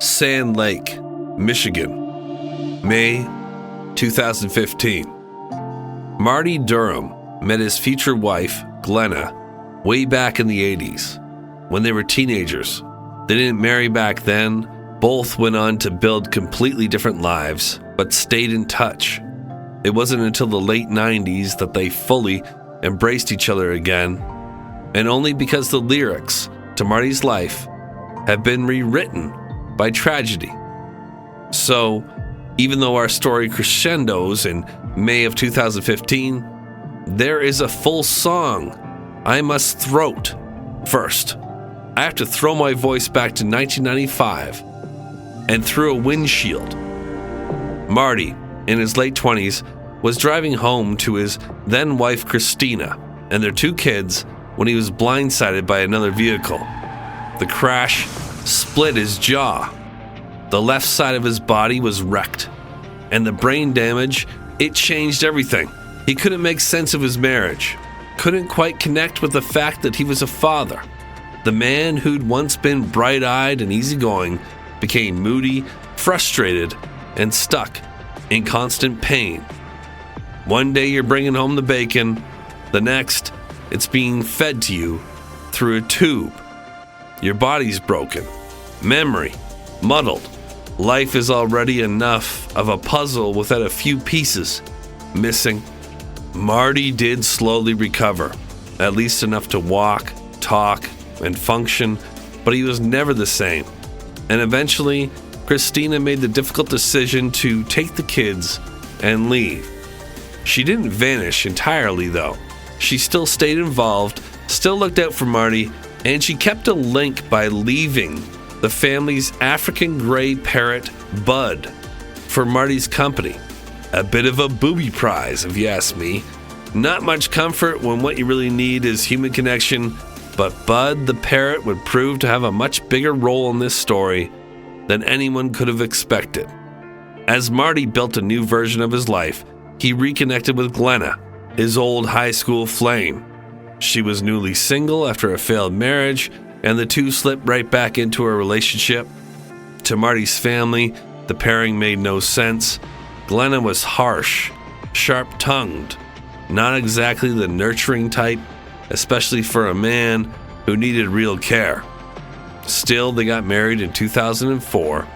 Sand Lake, Michigan, May 2015. Marty Duram met his future wife, Glenna, way back in the 80s, when they were teenagers. They didn't marry back then. Both went on to build completely different lives, but stayed in touch. It wasn't until the late 90s that they fully embraced each other again, and only because the lyrics to Marty's life have been rewritten by tragedy. So, even though our story crescendos in May of 2015, there is a full song I must throat first. I have to throw my voice back to 1995 and through a windshield. Marty, in his late 20s, was driving home to his then wife Christina and their 2 kids when he was blindsided by another vehicle. The crash split his jaw. The left side of his body was wrecked, and the brain damage, it changed everything. He couldn't make sense of his marriage, couldn't quite connect with the fact that he was a father. The man who'd once been bright-eyed and easygoing became moody, frustrated, and stuck in constant pain. One day you're bringing home the bacon, the next, it's being fed to you through a tube. Your body's broken, memory muddled. Life is already enough of a puzzle without a few pieces missing. Marty did slowly recover, at least enough to walk, talk, and function, but he was never the same. And eventually, Christina made the difficult decision to take the kids and leave. She didn't vanish entirely, though. She still stayed involved, still looked out for Marty, and she kept a link by leaving the family's African gray parrot, Bud, for Marty's company. A bit of a booby prize, if you ask me. Not much comfort when what you really need is human connection, but Bud the parrot would prove to have a much bigger role in this story than anyone could have expected. As Marty built a new version of his life, he reconnected with Glenna, his old high school flame. She was newly single after a failed marriage, and the two slipped right back into a relationship. To Marty's family, the pairing made no sense. Glenna was harsh, sharp-tongued, not exactly the nurturing type, especially for a man who needed real care. Still, they got married in 2004,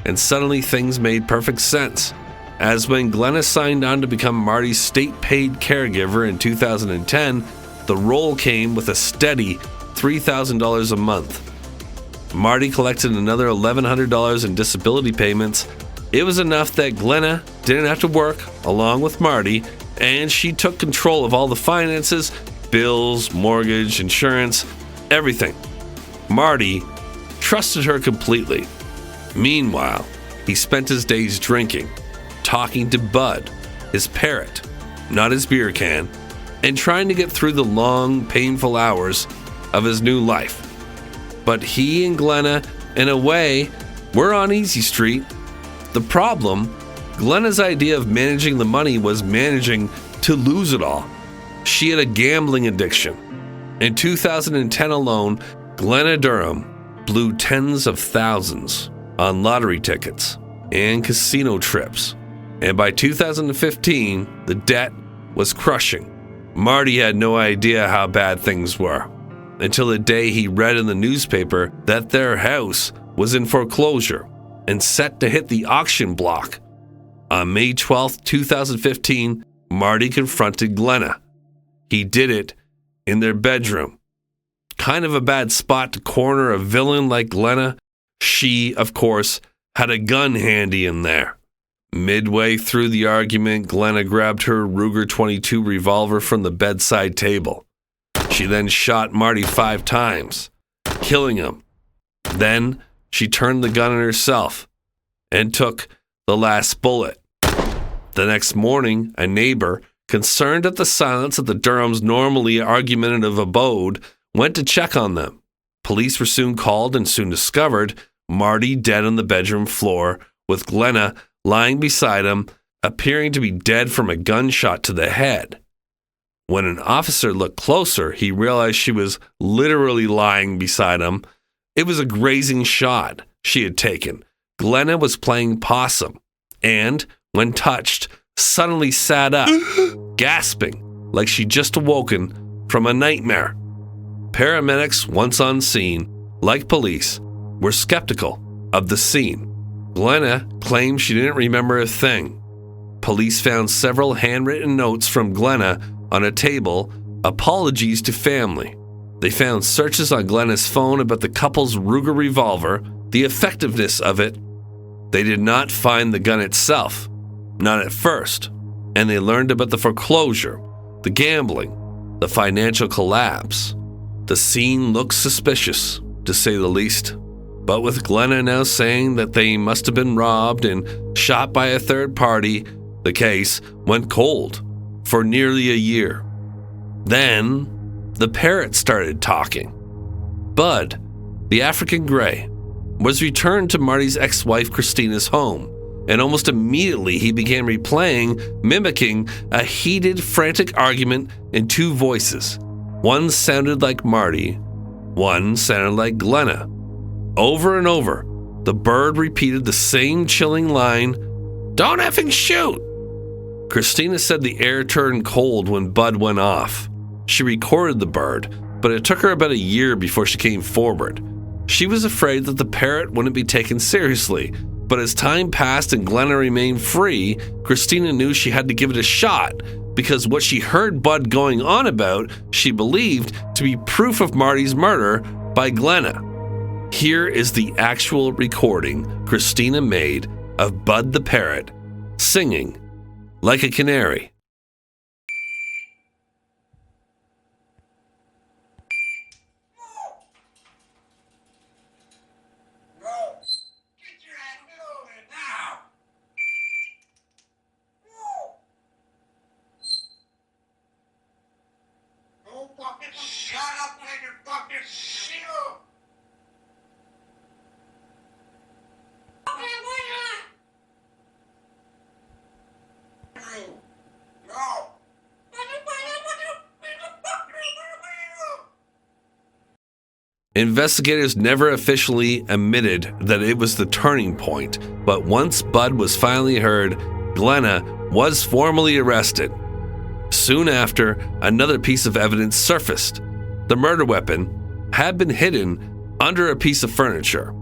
and suddenly things made perfect sense, as when Glenna signed on to become Marty's state-paid caregiver in 2010, the role came with a steady $3,000 a month. Marty collected another $1,100 in disability payments. It was enough that Glenna didn't have to work along with Marty, and she took control of all the finances, bills, mortgage, insurance, everything. Marty trusted her completely. Meanwhile, he spent his days drinking, talking to Bud, his parrot, not his beer can, and trying to get through the long, painful hours of his new life. But he and Glenna, in a way, were on easy street. The problem, Glenna's idea of managing the money was managing to lose it all. She had a gambling addiction. In 2010 alone, Glenna Duram blew tens of thousands on lottery tickets and casino trips. And by 2015, the debt was crushing. Marty had no idea how bad things were until the day he read in the newspaper that their house was in foreclosure and set to hit the auction block. On May 12, 2015, Marty confronted Glenna. He did it in their bedroom. Kind of a bad spot to corner a villain like Glenna. She, of course, had a gun handy in there. Midway through the argument, Glenna grabbed her Ruger 22 revolver from the bedside table. She then shot Marty 5 times, killing him. Then she turned the gun on herself and took the last bullet. The next morning, a neighbor, concerned at the silence of the Durams' normally argumentative abode, went to check on them. Police were soon called and soon discovered Marty dead on the bedroom floor, with Glenna lying beside him, appearing to be dead from a gunshot to the head. When an officer looked closer, he realized she was literally lying beside him. It was a grazing shot she had taken, Glenna was playing possum and, when touched, suddenly sat up, gasping like she'd just awoken from a nightmare. Paramedics, once on scene, like police, were skeptical of the scene. Glenna claimed she didn't remember a thing. Police found several handwritten notes from Glenna on a table, apologies to family. They found searches on Glenna's phone about the couple's Ruger revolver, the effectiveness of it. They did not find the gun itself, not at first, and they learned about the foreclosure, the gambling, the financial collapse. The scene looks suspicious, to say the least. But with Glenna now saying that they must have been robbed and shot by a third party, the case went cold for nearly a year. Then, the parrot started talking. Bud, the African gray, was returned to Marty's ex-wife Christina's home, and almost immediately he began replaying, mimicking a heated, frantic argument in two voices. One sounded like Marty, one sounded like Glenna. Over and over, the bird repeated the same chilling line, "Don't effing shoot!" Christina said the air turned cold when Bud went off. She recorded the bird, but it took her about a year before she came forward. She was afraid that the parrot wouldn't be taken seriously, but as time passed and Glenna remained free, Christina knew she had to give it a shot, because what she heard Bud going on about, she believed to be proof of Marty's murder by Glenna. Here is the actual recording Christina made of Bud the parrot singing like a canary. Shut up, nigger, fucking shit! Investigators never officially admitted that it was the turning point, but once Bud was finally heard, Glenna was formally arrested. Soon after, another piece of evidence surfaced. The murder weapon had been hidden under a piece of furniture.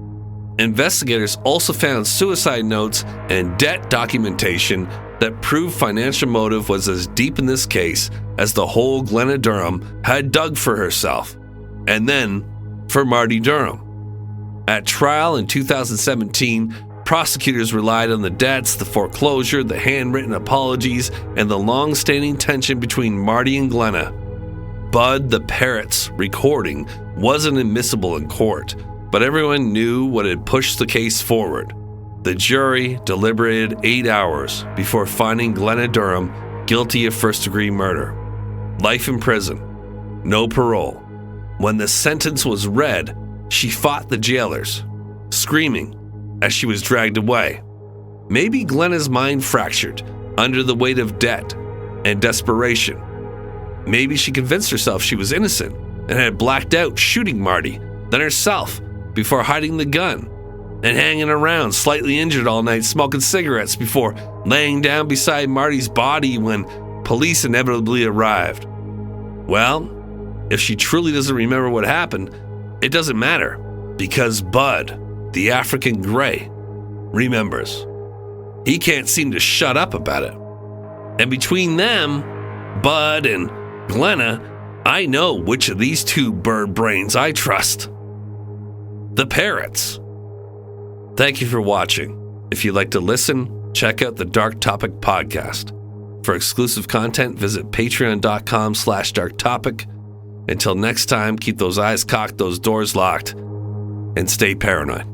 Investigators also found suicide notes and debt documentation that proved financial motive was as deep in this case as the hole Glenna Duram had dug for herself, and then for Marty Duram. At trial in 2017, prosecutors relied on the debts, the foreclosure, the handwritten apologies, and the long-standing tension between Marty and Glenna. Bud the parrot's recording wasn't admissible in court, but everyone knew what had pushed the case forward. The jury deliberated 8 hours before finding Glenna Duram guilty of first-degree murder. Life in prison, no parole. When the sentence was read, she fought the jailers, screaming as she was dragged away. Maybe Glenna's mind fractured under the weight of debt and desperation. Maybe she convinced herself she was innocent and had blacked out shooting Marty, then herself, before hiding the gun and hanging around slightly injured all night smoking cigarettes before laying down beside Marty's body when police inevitably arrived. Well, if she truly doesn't remember what happened, it doesn't matter, because Bud, the African gray, remembers. He can't seem to shut up about it. And between them, Bud and Glenna, I know which of these two bird brains I trust. The parrots. Thank you for watching. If you'd like to listen, check out the Dark Topic podcast. For exclusive content, visit patreon.com/darktopic. Until next time, keep those eyes cocked, those doors locked, and stay paranoid.